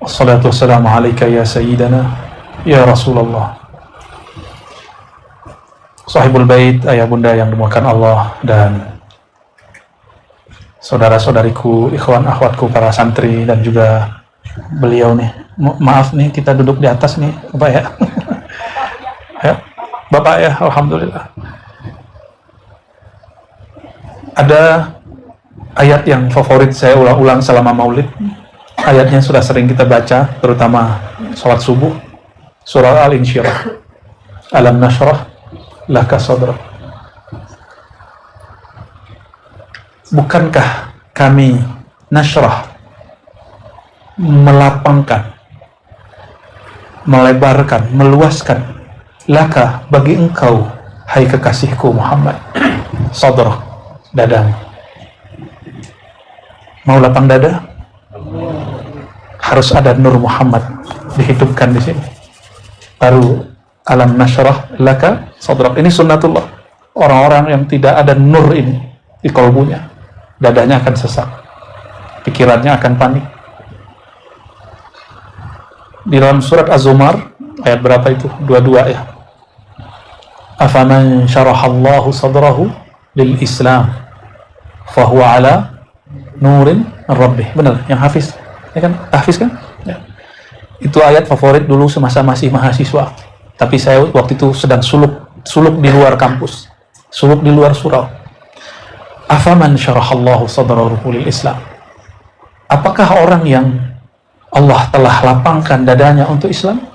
Assalatu wassalamu alaika ya sayyidana ya Rasulullah. Sahibul bait, ayah bunda yang dimuliakan Allah, dan saudara-saudariku, ikhwan akhwatku para santri, dan juga beliau nih. Maaf nih, kita duduk di atas nih, Bapak ya. Ya, Bapak ya, alhamdulillah. Ada ayat yang favorit saya ulang-ulang selama maulid. Ayatnya sudah sering kita baca, terutama sholat subuh. Surah Al-Insyirah. Alam nashrah laka sadrak. Bukankah kami nashrah, melapangkan, melebarkan, meluaskan, laka, bagi engkau, hai kekasihku Muhammad, sadrak, dadamu. Mau lapang dada? Harus ada nur Muhammad dihidupkan di sini. Baru alam nashrah laka sadrak. Ini sunnatullah. Orang-orang yang tidak ada nur ini di kalbunya, dadanya akan sesak, pikirannya akan panik. Di dalam surat Az-Zumar ayat berapa itu? 22 ya. Afaman syarahallahu sadrahu lil Islam fahuwa ala nurin rabbih. Benar, yang hafiz ya kan? Hafiz kan? Ya. Itu ayat favorit dulu semasa masih mahasiswa. Tapi saya waktu itu sedang suluk di luar kampus, suluk di luar surau. Afaman syarahallahu sadrahu lil Islam. Apakah orang yang Allah telah lapangkan dadanya untuk Islam?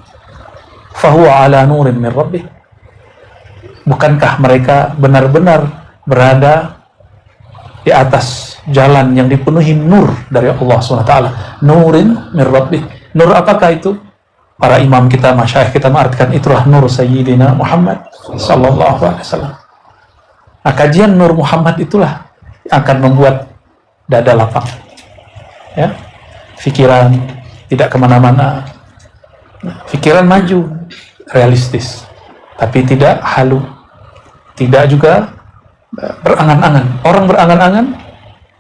Fahuwa ala nurin min rabbih. Bukankah mereka benar-benar berada di atas jalan yang dipenuhi nur dari Allah SWT? Nurin min rabbih. Nur apakah itu? Para imam kita, masyayikh kita mengartikan itulah nur Sayyidina Muhammad sallallahu alaihi wasallam. Nah, kajian nur Muhammad itulah yang akan membuat dada lapang, ya, pikiran tidak kemana-mana, pikiran maju, realistis, tapi tidak halu, tidak juga berangan-angan. Orang berangan-angan,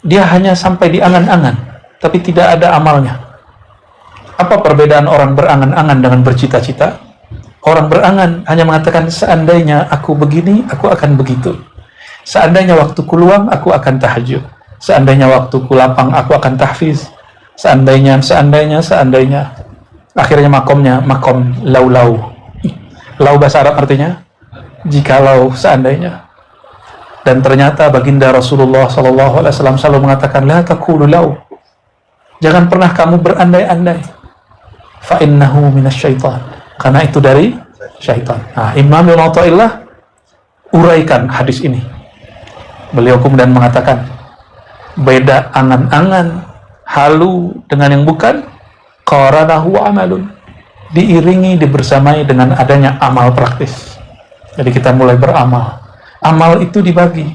dia hanya sampai di angan-angan, tapi tidak ada amalnya. Apa perbedaan orang berangan-angan dengan bercita-cita? Orang berangan hanya mengatakan, seandainya aku begini, aku akan begitu. Seandainya waktuku luang, aku akan tahajud. Seandainya waktuku lapang, aku akan tahfiz. Seandainya. Akhirnya makomnya, makom lau-lau. Lau bahasa Arab artinya jikalau, seandainya. Dan ternyata baginda Rasulullah SAW selalu mengatakan, la taqulu lau. Jangan pernah kamu berandai-andai. Fa innahu minasyaitan. Karena itu dari syaitan. Nah, Imam Ibnu Athaillah uraikan hadis ini. Beliau kemudian mengatakan, beda angan-angan, halu dengan yang bukan, qaranahu amalun. Diiringi, dibersamai dengan adanya amal praktis. Jadi kita mulai beramal. Amal itu dibagi.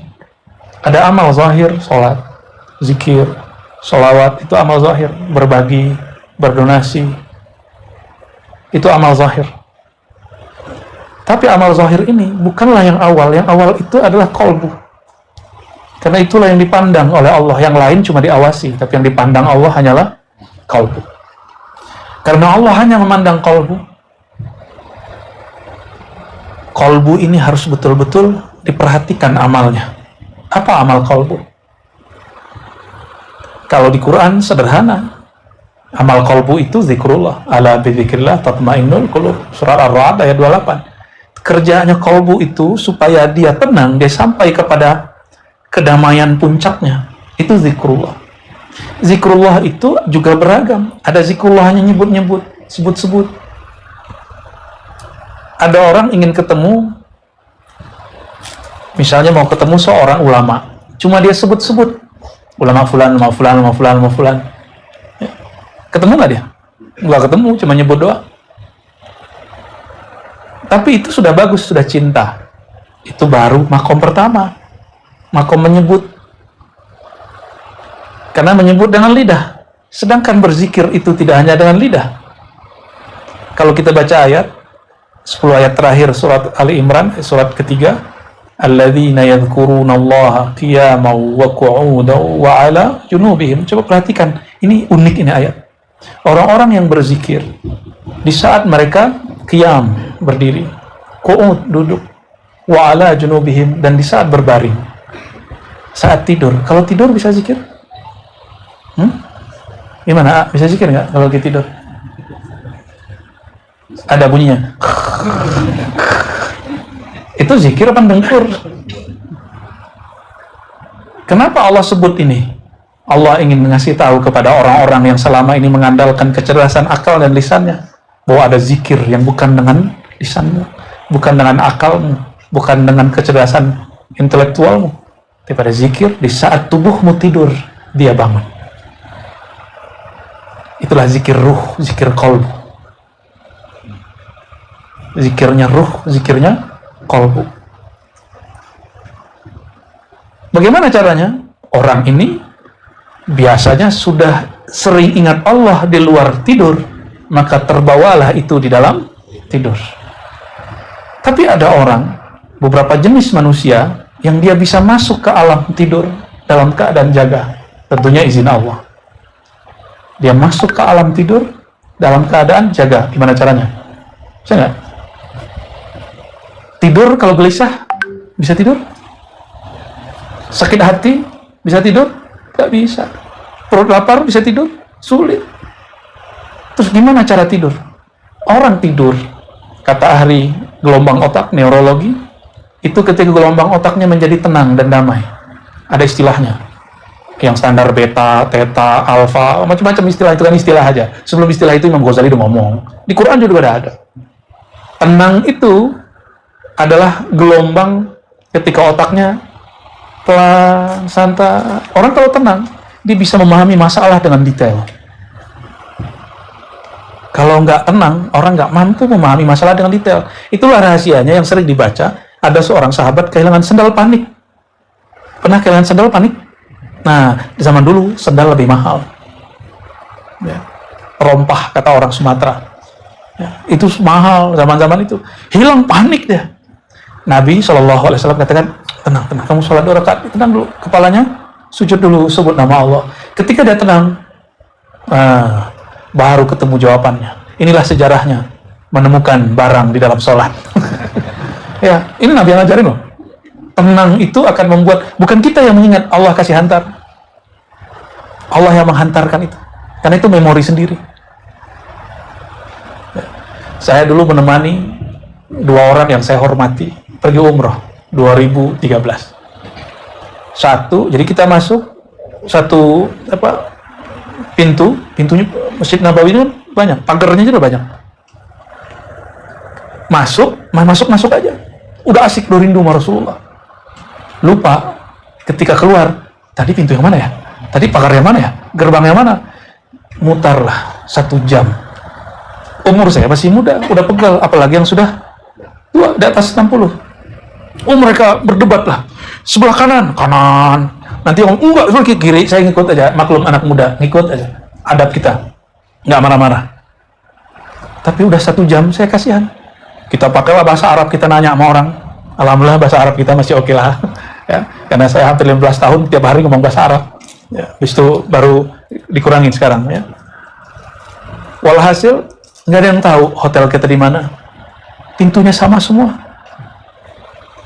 Ada amal zahir, sholat, zikir, sholawat, itu amal zahir. Berbagi, berdonasi, itu amal zahir. Tapi amal zahir ini bukanlah yang awal. Yang awal itu adalah qalbu. Karena itulah yang dipandang oleh Allah. Yang lain cuma diawasi, tapi yang dipandang Allah hanyalah qalbu. Karena Allah hanya memandang qalbu. Qalbu ini harus betul-betul diperhatikan amalnya. Apa amal qalbu? Kalau di Quran sederhana. Amal qalbu itu zikrullah. Ala bidzikrillah tatmainnul qulub. Surah Ar-Ra'd ayat 28. Kerjanya qalbu itu supaya dia tenang, dia sampai kepada kedamaian puncaknya. Itu zikrullah. Zikrullah itu juga beragam. Ada zikrullah hanya nyebut-nyebut, sebut-sebut. Ada orang ingin ketemu, misalnya mau ketemu seorang ulama, cuma dia sebut-sebut. Ulama fulan, ulama fulan, ulama fulan, ulama fulan. Ketemu nggak dia? Nggak ketemu, cuma nyebut doang. Tapi itu sudah bagus, sudah cinta. Itu baru makom pertama. Makom menyebut. Karena menyebut dengan lidah. Sedangkan berzikir itu tidak hanya dengan lidah. Kalau kita baca ayat, 10 ayat terakhir surat Ali Imran, surat ketiga, alladzina yadhkurunallaha qiyaman wa qu'udan wa 'ala junubihim. Coba perhatikan, ini unik ini ayat. Orang-orang yang berzikir di saat mereka qiyam, berdiri, qu'ud, duduk, wa ala junubihim, dan di saat berbaring, saat tidur. Kalau tidur bisa zikir? Gimana? Bisa zikir nggak kalau lagi tidur? Ada bunyinya. Itu zikir apa dengkur? Kenapa Allah sebut ini? Allah ingin mengasih tahu kepada orang-orang yang selama ini mengandalkan kecerdasan akal dan lisannya bahwa ada zikir yang bukan dengan lisanmu, bukan dengan akalmu, bukan dengan kecerdasan intelektualmu, tapi pada zikir di saat tubuhmu tidur, dia bangun. Itulah zikir ruh, zikir qalbu. Zikirnya ruh, zikirnya qalbu. Bagaimana caranya? Orang ini biasanya sudah sering ingat Allah di luar tidur, maka terbawalah itu di dalam tidur. Tapi ada orang, beberapa jenis manusia yang dia bisa masuk ke alam tidur dalam keadaan jaga, tentunya izin Allah. Dia masuk ke alam tidur dalam keadaan jaga. Gimana caranya? Bisa nggak? Tidur kalau gelisah bisa tidur? Sakit hati bisa tidur? Nggak bisa. Perut lapar bisa tidur? Sulit. Terus gimana cara tidur? Orang tidur, kata ahli gelombang otak, neurologi, itu ketika gelombang otaknya menjadi tenang dan damai. Ada istilahnya. Yang standar beta, theta, alfa, macam-macam istilah, itu kan istilah aja. Sebelum istilah itu Imam Ghazali udah ngomong. Di Quran juga ada. Tenang itu adalah gelombang ketika otaknya pelan, santai. Orang kalau tenang, dia bisa memahami masalah dengan detail. Kalau nggak tenang, orang nggak mampu memahami masalah dengan detail. Itulah rahasianya yang sering dibaca. Ada seorang sahabat kehilangan sendal panik. Pernah kehilangan sendal panik? Nah, di zaman dulu sendal lebih mahal. Ya. Rompah kata orang Sumatera. Ya, itu mahal zaman-zaman itu. Hilang panik dia. Nabi SAW katakan, tenang, kamu sholat 2 rakaat, tenang dulu, kepalanya sujud dulu, sebut nama Allah. Ketika dia tenang, baru ketemu jawabannya. Inilah sejarahnya menemukan barang di dalam sholat. Ya, ini Nabi yang ngajarin loh. Tenang itu akan membuat, bukan kita yang mengingat, Allah kasih hantar. Allah yang menghantarkan itu. Karena itu memori sendiri. Ya. Saya dulu menemani 2 orang yang saya hormati pergi umroh 2013. Jadi kita masuk satu pintunya Masjid Nabawi itu banyak, pagarnya juga banyak. Masuk aja. Udah asik, udah rindu sama Rasulullah. Lupa ketika keluar, tadi pintu yang mana ya? Tadi pagar yang mana ya? Gerbang yang mana? Mutarlah 1 jam. Umur saya masih muda, udah pegal, apalagi yang sudah tua, di atas 60. Mereka berdebat lah. Sebelah kanan. Nanti enggak, sebelah kiri, saya ngikut aja. Maklum anak muda, ngikut aja. Adab kita. Nggak marah-marah. Tapi udah 1 jam, saya kasihan. Kita pakailah bahasa Arab, kita nanya sama orang. Alhamdulillah bahasa Arab kita masih oke lah. Ya, karena saya hampir 15 tahun tiap hari ngomong bahasa Arab. Ya, habis itu baru dikurangin sekarang. Ya. Walhasil, nggak ada yang tahu hotel kita di mana. Pintunya sama semua.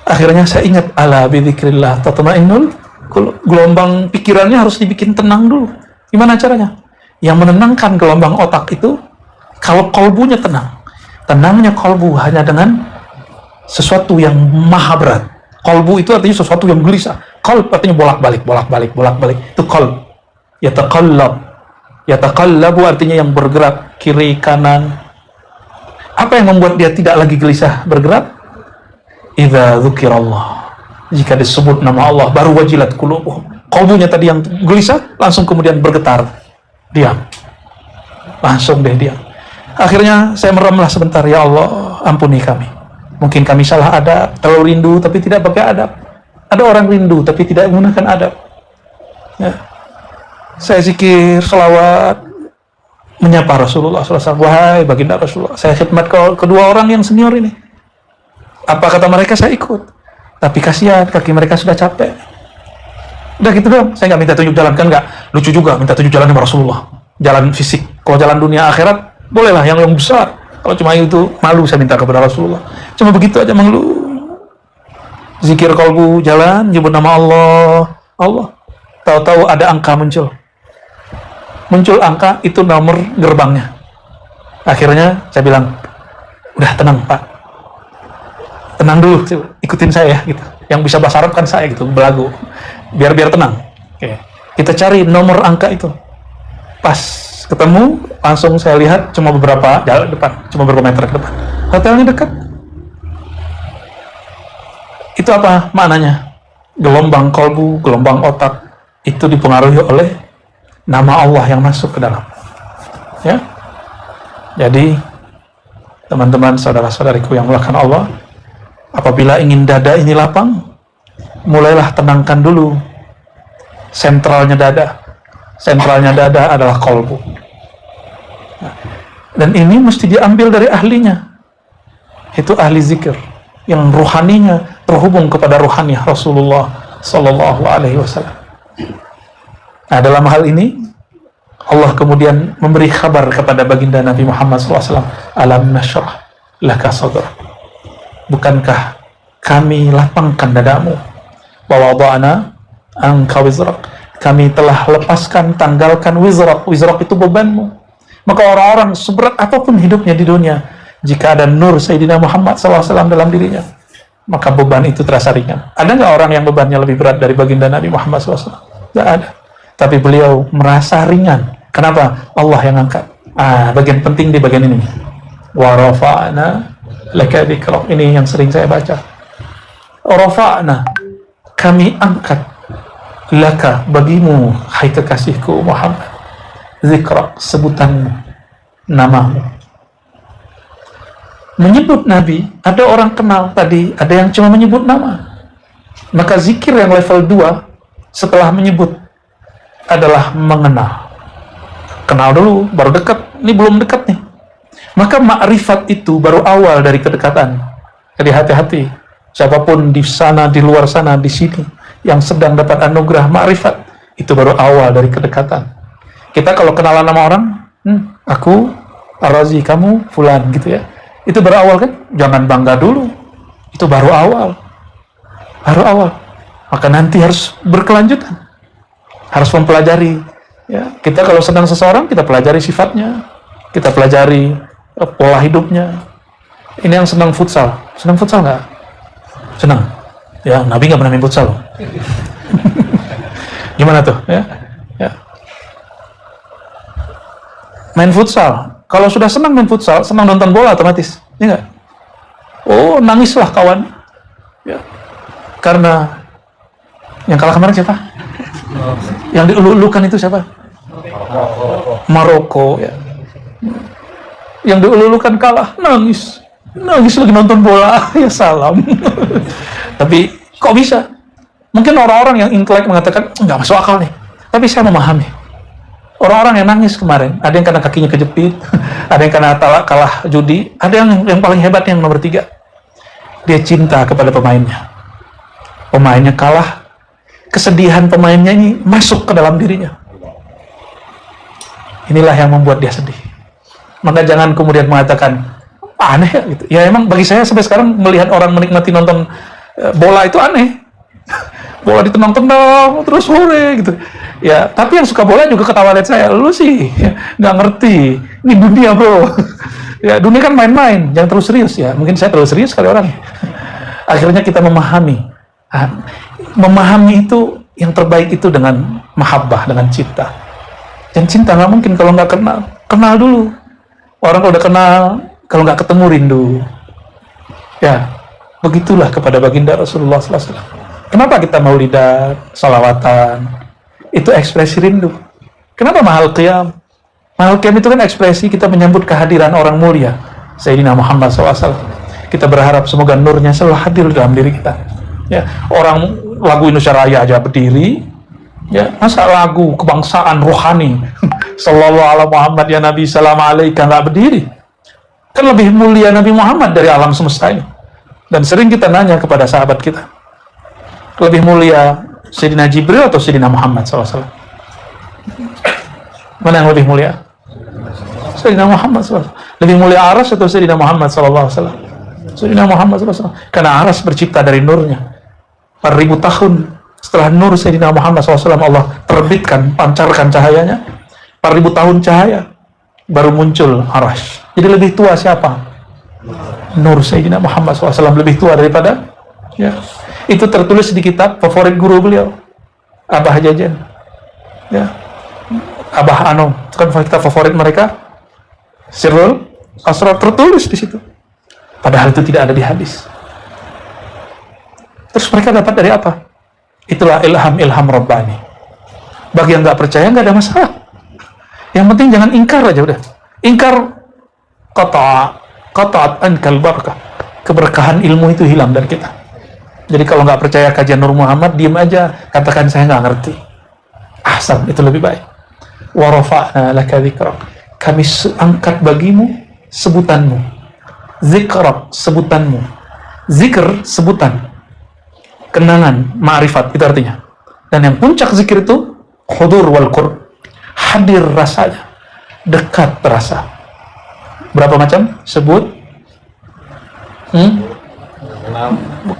Akhirnya saya ingat, ala bidzikrillah tatma'innul qulub. Gelombang pikirannya harus dibikin tenang dulu. Gimana caranya? Yang menenangkan gelombang otak itu, kalau kalbunya tenang. Tenangnya kalbu hanya dengan sesuatu yang maha berat. Kalbu itu artinya sesuatu yang gelisah. Kalb artinya bolak-balik. Itu kalb. Yataqallabu artinya yang bergerak kiri kanan. Apa yang membuat dia tidak lagi gelisah bergerak? Idza dzukirallah. Jika disebut nama Allah, baru wajilat qulubuhum. Kalbunya tadi yang gelisah langsung kemudian bergetar. Diam. Langsung deh diam. Akhirnya saya meremlah sebentar, ya Allah, ampuni kami. Mungkin kami salah adab, terlalu rindu tapi tidak pakai adab. Ada orang rindu tapi tidak menggunakan adab. Ya. Saya zikir, selawat, menyapa Rasulullah SAW. Wahai baginda Rasulullah, saya khidmat kedua orang yang senior ini. Apa kata mereka, saya ikut. Tapi kasihan, kaki mereka sudah capek. Udah gitu dong, saya nggak minta tunjuk jalan, kan nggak lucu juga minta tunjuk jalan sama Rasulullah. Jalan fisik. Kalau jalan dunia akhirat, bolehlah yang besar. Kalau cuma itu, malu saya minta kepada Rasulullah. Cuma begitu aja malu. Zikir kalbu, jalan, nyebut nama Allah, Allah. Tahu-tahu ada angka muncul. Muncul angka, itu nomor gerbangnya. Akhirnya saya bilang, udah tenang Pak. Tenang dulu, ikutin saya gitu. Yang bisa bahasa Arab kan saya gitu, belagu. Biar tenang. Oke. Kita cari nomor angka itu. Pas ketemu, langsung saya lihat cuma beberapa jalan depan, cuma beberapa meter ke depan. Hotelnya dekat. Itu apa maknanya? Gelombang kolbu, gelombang otak itu dipengaruhi oleh nama Allah yang masuk ke dalam. Ya. Jadi teman-teman, saudara-saudariku yang mulakan Allah, apabila ingin dada ini lapang, mulailah tenangkan dulu sentralnya dada. Sentralnya dada adalah kolbu. Dan ini mesti diambil dari ahlinya. Itu ahli zikir yang ruhaninya terhubung kepada ruhani Rasulullah Sallallahu Alaihi Wasallam. Nah, dalam hal ini Allah kemudian memberi kabar kepada baginda Nabi Muhammad SAW, alam nashrah laka sadrak, bukankah kami lapangkan dadamu, wa wada'na anka wizrak, kami telah lepaskan, tanggalkan wizrak. Wizrak itu bebanmu. Maka orang-orang seberat apapun hidupnya di dunia, jika ada nur Sayyidina Muhammad SAW dalam dirinya, maka beban itu terasa ringan. Ada nggak orang yang bebannya lebih berat dari baginda Nabi Muhammad SAW? Nggak ada. Tapi beliau merasa ringan. Kenapa? Allah yang angkat. Bagian penting di bagian ini. Wa rafa'na laka dzikrak. Ini yang sering saya baca. Rafa'na, kami angkat, laka, bagimu, hai kekasihku Muhammad, dzikrak, sebutanmu, namamu. Menyebut Nabi, ada orang kenal tadi, ada yang cuma menyebut nama. Maka zikir yang level 2 setelah menyebut adalah mengenal. Kenal dulu, baru dekat. Ini belum dekat nih. Maka ma'rifat itu baru awal dari kedekatan. Jadi hati-hati. Siapapun di sana, di luar sana, di sini, yang sedang dapat anugerah ma'rifat, itu baru awal dari kedekatan. Kita kalau kenalan sama orang, aku, Ar-Razi, kamu, Fulan, gitu ya. Itu baru awal kan? Jangan bangga dulu. Itu baru awal. Baru awal. Maka nanti harus berkelanjutan. Harus mempelajari. Ya, kita kalau sedang seseorang, kita pelajari sifatnya, kita pelajari pola hidupnya. Ini yang senang futsal. Senang futsal nggak? Senang. Ya, Nabi nggak pernah main futsal. Gimana tuh? Ya, ya. Main futsal. Kalau sudah senang main futsal, senang nonton bola otomatis. Ya nggak? Oh, nangislah kawan. Ya. Karena yang kalah kemarin siapa? Yang dielu-elukan itu siapa? Maroko, ya. Yang dielu-elukan kalah, nangis lagi nonton bola. Ya salam. Tapi kok bisa? Mungkin orang-orang yang intelek mengatakan nggak masuk akal nih. Tapi saya memahami. Orang-orang yang nangis kemarin, ada yang karena kakinya kejepit, ada yang karena kalah judi, ada yang paling hebat yang nomor 3. Dia cinta kepada pemainnya. Pemainnya kalah. Kesedihan pemainnya ini masuk ke dalam dirinya. Inilah yang membuat dia sedih. Maka jangan kemudian mengatakan aneh ya gitu. Ya emang bagi saya sampai sekarang melihat orang menikmati nonton bola itu aneh. Bola ditenang-tenang terus sore gitu. Ya, tapi yang suka bola juga ketawa lihat saya. Lu sih ya, nggak ngerti. Ini dunia, bro. Ya, dunia kan main-main, jangan terlalu serius ya. Mungkin saya terlalu serius kali orang. Akhirnya kita memahami. Memahami itu yang terbaik itu dengan mahabbah, dengan cinta. Dan cinta nggak mungkin kalau nggak kenal. Kenal dulu. Orang kalau udah kenal, kalau nggak ketemu rindu. Ya, begitulah kepada baginda Rasulullah SAW. Kenapa kita maulidan, salawatan? Itu ekspresi rindu. Kenapa mahal qiyam? Mahal qiyam itu kan ekspresi kita menyambut kehadiran orang mulia, Sayyidina Muhammad SAW. Kita berharap semoga nurnya selalu hadir dalam diri kita. Ya, orang lagu Indonesia Raya aja berdiri, ya masa lagu kebangsaan rohani Sallallahu Alaihi Muhammad ya Nabi Salam Alaika nggak berdiri? Kan lebih mulia Nabi Muhammad dari alam semesta ini. Dan sering kita nanya kepada sahabat kita, lebih mulia Sayyidina Jibril atau Sayyidina Muhammad SAW? Mana yang lebih mulia? Sayyidina Muhammad SAW. Lebih mulia aras atau Sayyidina Muhammad SAW? Sayyidina Muhammad SAW. Karena aras bercipta dari nurnya. 4.000 tahun setelah nur Sayyidina Muhammad SAW Allah terbitkan, pancarkan cahayanya. 4.000 tahun cahaya baru muncul aras. Jadi lebih tua siapa? Nur Sayyidina Muhammad SAW lebih tua daripada ya. Itu tertulis di kitab favorit guru beliau, Abah Jajan ya, Abah Anom. Itu kan kitab favorit mereka, Sirrul Asrar, tertulis di situ. Padahal itu tidak ada di hadis. Terus mereka dapat dari apa? Itulah ilham Rabbani. Bagi yang nggak percaya nggak ada masalah. Yang penting jangan ingkar aja udah. Ingkar qata'at ankal barakah. Keberkahan ilmu itu hilang dari kita. Jadi kalau nggak percaya kajian Nur Muhammad, diam aja, katakan saya nggak ngerti. Ahsan, itu lebih baik. Wa rafa'na laka dzikrak. Kami angkat bagimu sebutanmu. Dzikrak, sebutanmu. Zikr, sebutan. Kenangan, ma'rifat, itu artinya. Dan yang puncak zikir itu hudur wal qurb. Hadir rasanya. Dekat terasa. Berapa macam? Sebut.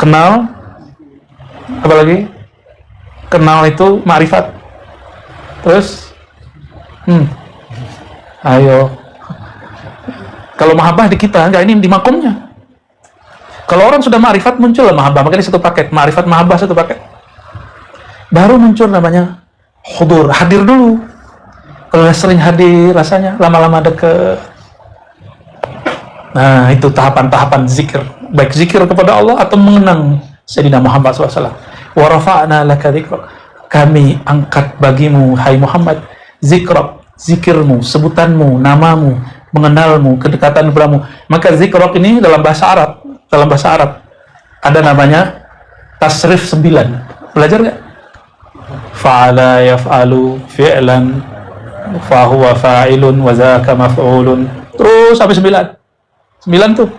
Kenal. Apa lagi? Kenal itu ma'rifat. Terus ayo. Kalau mahabbah di kita, enggak, ini di makomnya. Kalau orang sudah ma'rifat, muncul lah mahabbah. Makanya satu paket. Ma'rifat, mahabbah satu paket. Baru muncul namanya hudur. Hadir dulu. Kalau sering hadir rasanya, lama-lama deket. Nah, itu tahapan-tahapan zikir. Baik zikir kepada Allah atau mengenang Sayyidina Muhammad SAW. Wa rafa'na laka dzikrak. Kami angkat bagimu, hai Muhammad, zikrak, zikirmu, sebutanmu, namamu, mengenalmu, kedekatan kepadamu. Maka zikrak ini dalam bahasa Arab ada namanya tasrif 9. Belajar nggak? Fa'ala yaf'alu fi'lan fahuwa fa'ilun wa zaka maf'ulun. Terus sampai 9 tuh.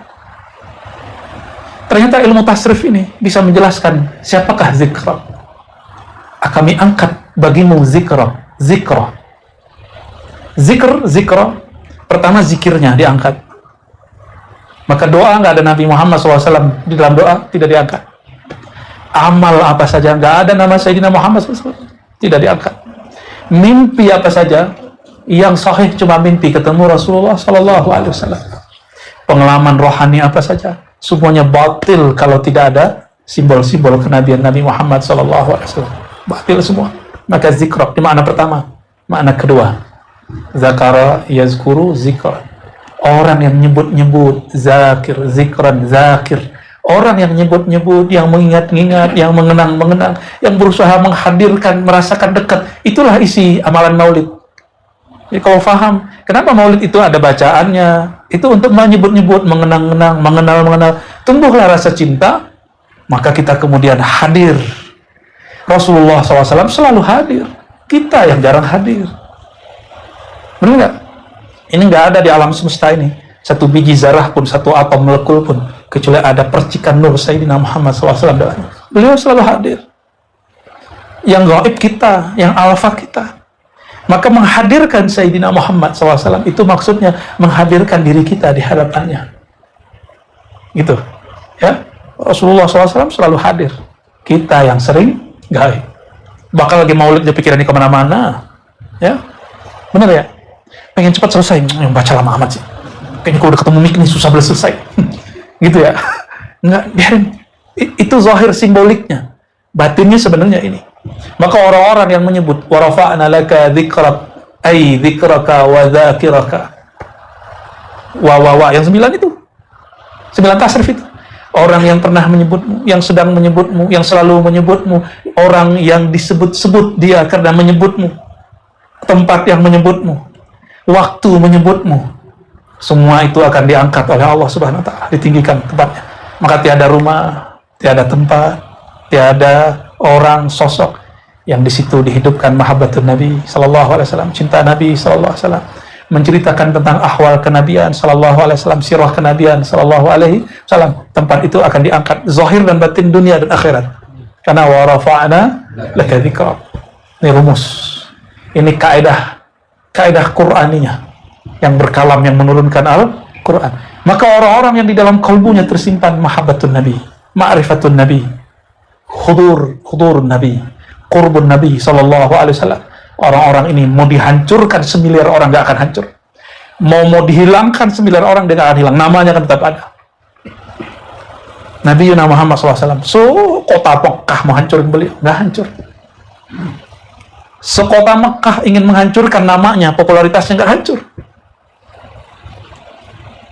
Ternyata ilmu tasrif ini bisa menjelaskan siapakah zikra. Kami angkat bagimu zikra. Zikra. Pertama zikirnya diangkat. Maka doa nggak ada Nabi Muhammad SAW di dalam doa, tidak diangkat. Amal apa saja nggak ada nama Sayyidina Muhammad SAW, tidak diangkat. Mimpi apa saja yang sahih cuma mimpi ketemu Rasulullah SAW. Pengalaman rohani apa saja, semuanya batil kalau tidak ada simbol-simbol kenabian Nabi Muhammad SAW. Batil semua. Maka zikra di makna pertama. Makna kedua, zakara yazkuru zikra. Orang yang nyebut-nyebut, zakir, zikran, zakir. Orang yang nyebut-nyebut, yang mengingat-ingat, yang mengenang-mengenang, yang berusaha menghadirkan, merasakan dekat. Itulah isi amalan maulid. Jadi kalau faham, kenapa maulid itu ada bacaannya? Itu untuk menyebut-nyebut, mengenang-menang, mengenal-mengenal. Tumbuhlah rasa cinta, maka kita kemudian hadir. Rasulullah SAW selalu hadir. Kita yang jarang hadir. Benar nggak? Ini nggak ada di alam semesta ini. Satu biji zarah pun, satu atom molekul pun, kecuali ada percikan nur Sayyidina Muhammad SAW dalamnya. Beliau selalu hadir. Yang gaib kita, yang alfa kita. Maka menghadirkan Sayyidina Muhammad SAW itu maksudnya menghadirkan diri kita di hadapannya. Gitu. Ya, Rasulullah SAW selalu hadir. Kita yang sering gaib. Bakal lagi maulid dia pikirannya kemana-mana. Ya, benar ya? Pengen cepat selesai, baca lama amat sih. Kayaknya kalau udah ketemu mik nih susah boleh selesai. Gitu ya. Enggak, biarin. Itu zahir simboliknya. Batinnya sebenarnya ini. Maka orang-orang yang menyebut wa rafa'na laka dzikrak, ay dzikraka wa dzakiraka. Wa yang 9 itu. 9 tasrif itu. Orang yang pernah menyebutmu, yang sedang menyebutmu, yang selalu menyebutmu, orang yang disebut-sebut dia karena menyebutmu, tempat yang menyebutmu, waktu menyebutmu, semua itu akan diangkat oleh Allah Subhanahu wa ta'ala, ditinggikan tempatnya. Maka tiada rumah, tiada tempat, tiada orang, sosok yang di situ dihidupkan mahabbatun Nabi sallallahu alaihi wasallam, cinta Nabi sallallahu alaihi wasallam, menceritakan tentang ahwal kenabian sallallahu alaihi wasallam, sirah kenabian sallallahu alaihi wasallam. Tempat itu akan diangkat zahir dan batin, dunia dan akhirat. Karena wa rafa'na laka dzikrak. Ini rumus. Ini kaidah Qur'aniyah. yang berkalam, yang menurunkan Al-Quran. Maka orang-orang yang di dalam kalbunya tersimpan mahabbatun Nabi, ma'rifatun Nabi, khudurun Nabi, qurbun Nabi sallallahu alaihi wasallam. Orang-orang ini mau dihancurkan semiliar orang gak akan hancur. Mau dihilangkan semiliar orang dia gak akan hilang. Namanya kan tetap ada. Nabi Muhammad SAW. Kota Mekah mau hancurin beliau, gak hancur. Sekota Mekah ingin menghancurkan namanya, popularitasnya gak hancur.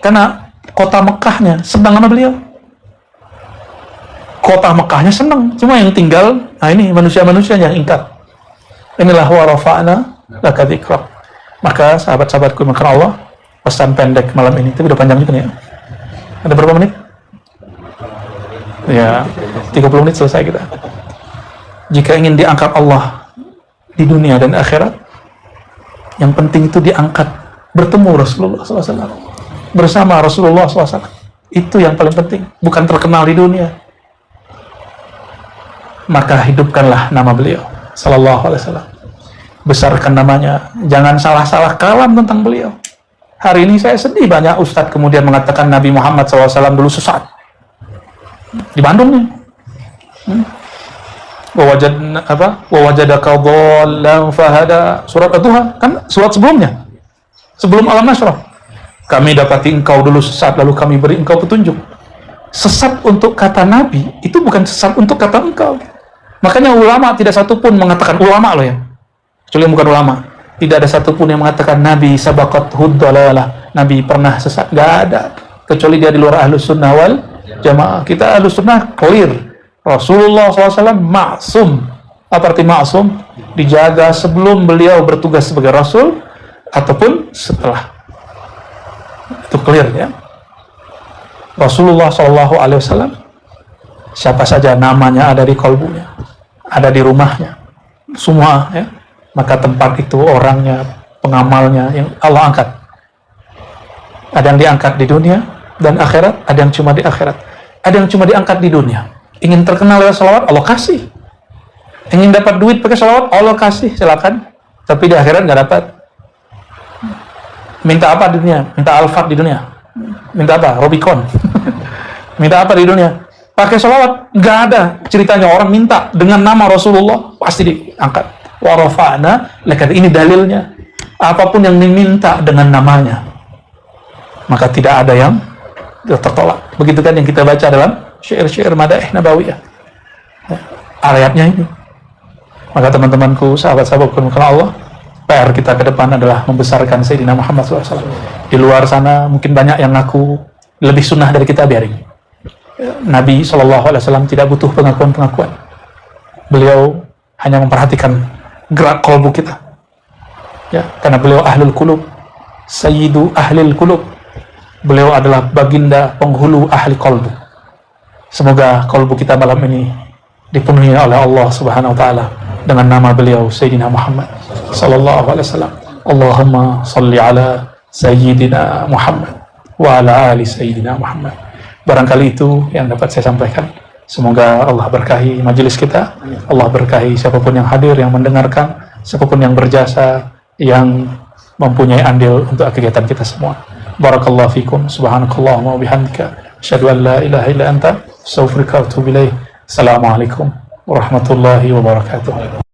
Karena kota Mekahnya senang sama beliau. Kota Mekahnya senang, cuma yang tinggal, nah ini manusia-manusia yang ingkar. Inilah wa rafa'na laka dzikrak. Maka sahabat-sahabatku makan Allah, pesan pendek malam ini, tapi udah panjang juga nih ya. Ada berapa menit? Ya, 30 menit selesai kita. Jika ingin diangkat Allah di dunia dan akhirat, yang penting itu diangkat bertemu Rasulullah SAW. Bersama Rasulullah SAW. Itu yang paling penting, bukan terkenal di dunia. Maka hidupkanlah nama beliau sallallahu alaihi wasallam. Besarkan namanya, jangan salah-salah kalam tentang beliau. Hari ini saya sedih banyak ustadz kemudian mengatakan Nabi Muhammad SAW dulu sesat. Di Bandung nih. Wawajadaka dhallan fahada, surat Ad-Duha, kan surat sebelumnya. Sebelum Alam Nashrah. Kami dapati engkau dulu sesat, lalu kami beri engkau petunjuk. Sesat untuk kata Nabi, itu bukan sesat untuk kata engkau. Makanya ulama tidak satu pun mengatakan, ulama loh ya, kecuali bukan ulama, tidak ada satu pun yang mengatakan Nabi sabaqat huddalalah, Nabi pernah sesat, gak ada, kecuali dia di luar ahlus sunnah wal jamaah. Kita ahlus sunnah clear, Rasulullah SAW maksum. Apa arti maksum? Dijaga sebelum beliau bertugas sebagai Rasul ataupun setelah. Itu clear ya. Rasulullah SAW, siapa saja namanya ada di kalbunya, ada di rumahnya, semua ya. Maka tempat itu orangnya, pengamalnya yang Allah angkat. Ada yang diangkat di dunia dan akhirat, ada yang cuma di akhirat. Ada yang cuma diangkat di dunia. Ingin terkenal lewat salawat, Allah kasih. Ingin dapat duit pakai salawat, Allah kasih, silakan. Tapi di akhirat nggak dapat. Minta apa di dunia? Minta Alphard di dunia. Minta apa? Robicon. Minta apa di dunia? Pakai salawat. Nggak ada ceritanya orang minta dengan nama Rasulullah pasti diangkat. Wa rafa'na laka, ini dalilnya. Apapun yang diminta dengan namanya, maka tidak ada yang tertolak. Begitu kan yang kita baca dalam syair-syair Madaih Nabawiyah. Ayatnya ini. Maka teman-temanku, sahabat-sahabatku karena Allah, PR kita ke depan adalah membesarkan Sayyidina Muhammad SAW. Di luar sana mungkin banyak yang ngaku lebih sunnah dari kita, biarin. Nabi SAW tidak butuh pengakuan-pengakuan. Beliau hanya memperhatikan gerak kolbu kita. Ya, karena beliau ahlul qulub, sayyidu ahlil qulub. Beliau adalah baginda penghulu ahli kolbu. Semoga kolbu kita malam ini dipenuhi oleh Allah Subhanahu wa taala dengan nama beliau Sayyidina Muhammad sallallahu alaihi wasallam. Allahumma salli ala Sayyidina Muhammad wa ala ali Sayyidina Muhammad. Barangkali itu yang dapat saya sampaikan. Semoga Allah berkahi majelis kita, Allah berkahi siapapun yang hadir, yang mendengarkan, siapapun yang berjasa, yang mempunyai andil untuk kegiatan kita semua. Barakallahu fikum, subhanakallahumma wa bihamdika, asyhadu an la ilaha illa anta, astaghfiruka wa atubu ilaik. Assalamualaikum warahmatullahi wabarakatuh.